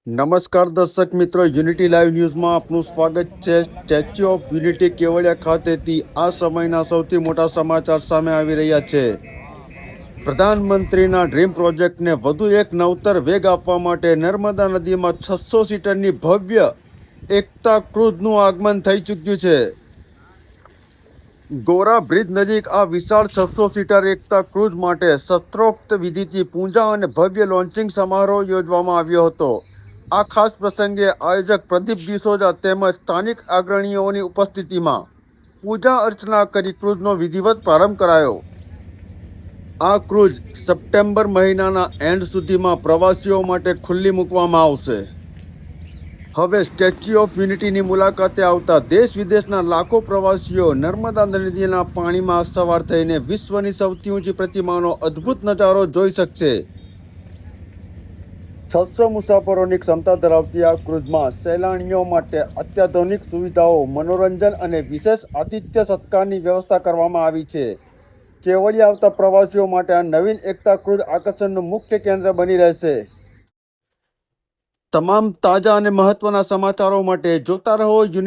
નમસ્કાર દર્શક મિત્રો, યુનિટી લાઈવ ન્યૂઝમાં આપનું સ્વાગત છે। સ્ટેચ્યુ ઓફ યુનિટી કેવડિયા ખાતેથી આ સમયના સૌથી મોટા સમાચાર સામે આવી રહ્યા છે। પ્રધાનમંત્રીના ડ્રીમ પ્રોજેક્ટને વધુ એક નવતર વેગ આપવા માટે નર્મદા નદીમાં 600 સીટરની ભવ્ય એકતા ક્રૂઝનું આગમન થઈ ચૂક્યું છે। ગોરા બ્રિજ નજીક આ વિશાળ 600 સીટર એકતા ક્રૂઝ માટે શસ્ત્રોક્ત વિધિથી પૂજા અને ભવ્ય લોન્ચિંગ સમારોહ યોજવામાં આવ્યો હતો। આ ખાસ પ્રસંગે આયોજક પ્રદીપ ડિસોજા તેમજ સ્થાનિક અગ્રણીઓની ઉપસ્થિતિમાં પૂજા અર્ચના કરી ક્રૂઝનો વિધિવત પ્રારંભ કરાયો। આ ક્રૂઝ સપ્ટેમ્બર મહિનાના એન્ડ સુધીમાં પ્રવાસીઓ માટે ખુલ્લી મૂકવામાં આવશે। હવે સ્ટેચ્યુ ઓફ યુનિટીની મુલાકાતે આવતા દેશ વિદેશના લાખો પ્રવાસીઓ નર્મદા નદીના પાણીમાં સવાર થઈને વિશ્વની સૌથી ઊંચી પ્રતિમાનો અદ્ભુત નજારો જોઈ શકશે। 600 મુસાફરોની ક્ષમતા ધરાવતી આ ક્રૂઝમાં સહેલાણીઓ માટે અત્યાધુનિક સુવિધાઓ, મનોરંજન અને વિશેષ આતિથ્ય સત્કારની વ્યવસ્થા કરવામાં આવી છે। કેવડિયા આવતા પ્રવાસીઓ માટે આ નવીન એકતા ક્રૂઝ આકર્ષણનું મુખ્ય કેન્દ્ર બની રહેશે। તમામ તાજા અને મહત્વના સમાચારો માટે જોતા રહો યુનિટી।